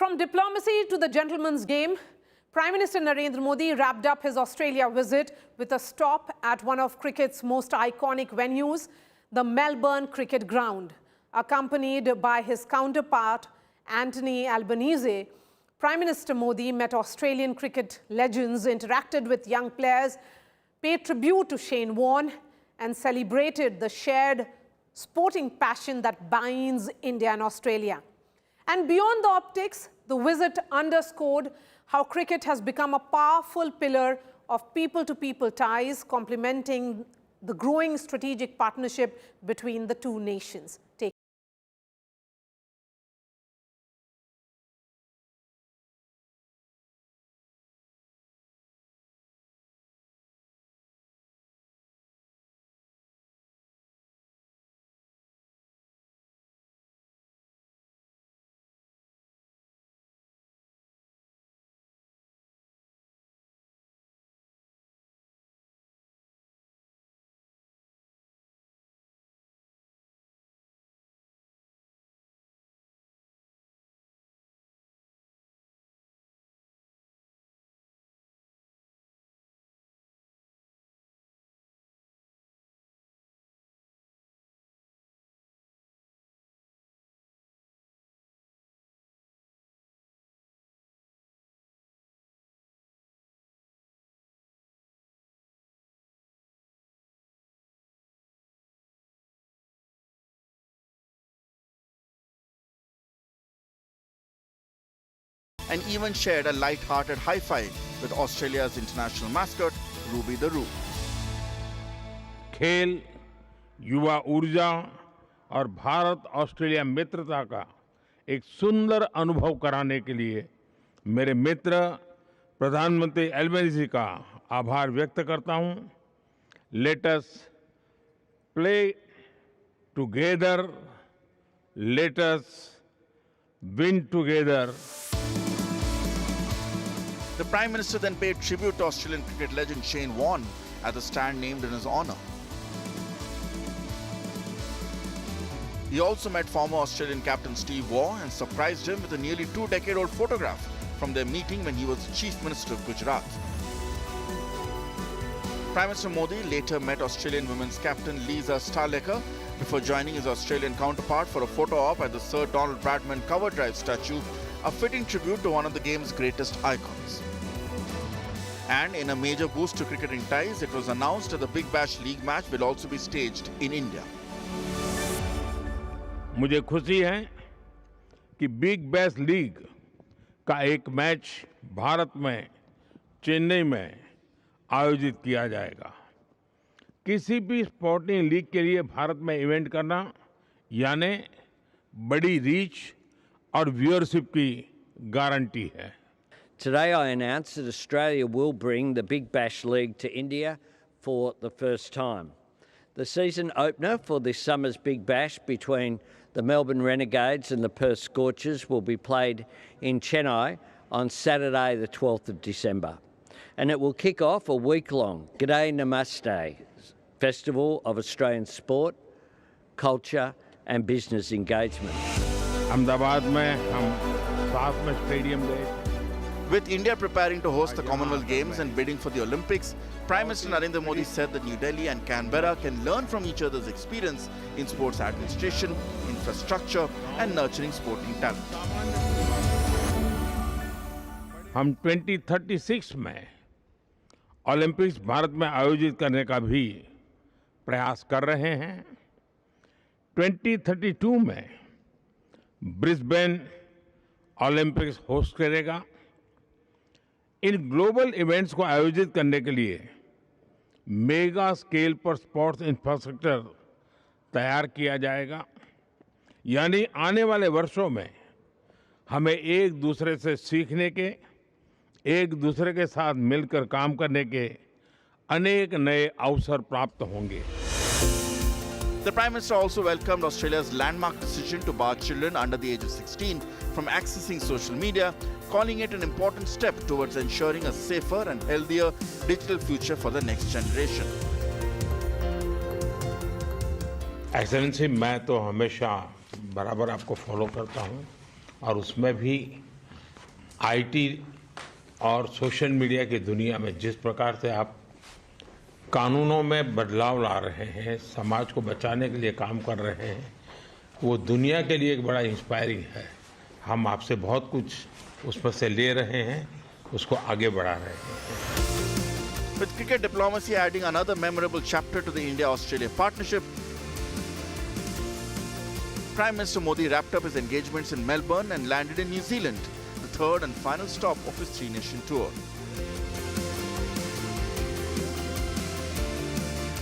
From diplomacy to the gentleman's game, Prime Minister Narendra Modi wrapped up his Australia visit with a stop at one of cricket's most iconic venues, the Melbourne Cricket Ground. Accompanied by his counterpart, Anthony Albanese, Prime Minister Modi met Australian cricket legends, interacted with young players, paid tribute to Shane Warne, and celebrated the shared sporting passion that binds India and Australia. And beyond the optics, the visit underscored how cricket has become a powerful pillar of people-to-people ties, complementing the growing strategic partnership between the two nations. And even shared a light-hearted high-five with Australia's international mascot, Ruby the Roo. खेल, युवा ऊर्जा और Bharat Australia मित्रता का एक सुंदर अनुभव कराने के लिए मेरे मित्र प्रधानमंत्री एल्बनीज़ी का आभार व्यक्त करता हूं। Let us play together, let us win together. The Prime Minister then paid tribute to Australian cricket legend Shane Warne at the stand named in his honour. He also met former Australian captain Steve Waugh and surprised him with a nearly 2-decade-old photograph from their meeting when he was Chief Minister of Gujarat. Prime Minister Modi later met Australian women's captain Lisa Sthalekar before joining his Australian counterpart for a photo op at the Sir Donald Bradman Cover Drive statue, a fitting tribute to one of the game's greatest icons. And in a major boost to cricketing ties, it was announced that the Big Bash League match will also be staged in India. मुझे खुशी है कि big bash league का एक match Bharat में चेन्नई में आयोजित किया जाएगा। किसी भी स्पोर्टिंग लीग के लिए भारत में इवेंट करना यानी बड़ी रीच और व्यूअरशिप की गारंटी है। Today I announced that Australia will bring the Big Bash League to India for the first time. The season opener for this summer's Big Bash between the Melbourne Renegades and the Perth Scorchers will be played in Chennai on Saturday the 12th of December. And it will kick off a week-long G'day Namaste festival of Australian sport, culture and business engagement. Ahmedabad में हम साथ में stadium गए। With India preparing to host the Commonwealth Games and bidding for the Olympics, Prime Minister Narendra Modi said that New Delhi and Canberra can learn from each other's experience in sports administration, infrastructure and nurturing sporting talent. हम 2036 में Olympics Bharat में आयोजित करने का भी प्रयास कर रहे हैं। 2032 में ब्रिस्बेन ओलंपिक्स होस्ट करेगा। इन ग्लोबल इवेंट्स को आयोजित करने के लिए मेगा स्केल पर स्पोर्ट्स इंफ्रास्ट्रक्चर तैयार किया जाएगा। यानी आने वाले वर्षों में हमें एक दूसरे से सीखने के, एक दूसरे के साथ मिलकर काम करने के अनेक नए अवसर प्राप्त होंगे। The Prime Minister also welcomed Australia's landmark decision to bar children under the age of 16 from accessing social media, calling it an important step towards ensuring a safer and healthier digital future for the next generation. Excellency, मैं तो हमेशा बराबर आपको follow करता हूं और उसमें भी आईटी और सोशल मीडिया की दुनिया में जिस प्रकार से आप कानूनों में बदलाव ला रहे हैं, समाज को बचाने के लिए काम कर रहे हैं, वो दुनिया के लिए एक बड़ा इंस्पायरिंग है। हम आपसे बहुत कुछ उसमें से ले रहे हैं, उसको आगे बढ़ा रहे हैं। With cricket diplomacy adding another memorable chapter to the India-Australia partnership, Prime Minister Modi wrapped up his engagements in Melbourne and landed in New Zealand, the third and final stop of his three-nation tour.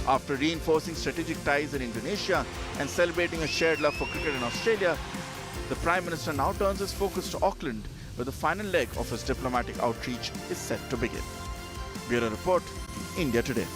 After reinforcing strategic ties in Indonesia and celebrating a shared love for cricket in Australia, the Prime Minister now turns his focus to Auckland, where the final leg of his diplomatic outreach is set to begin. Bureau Report, India Today.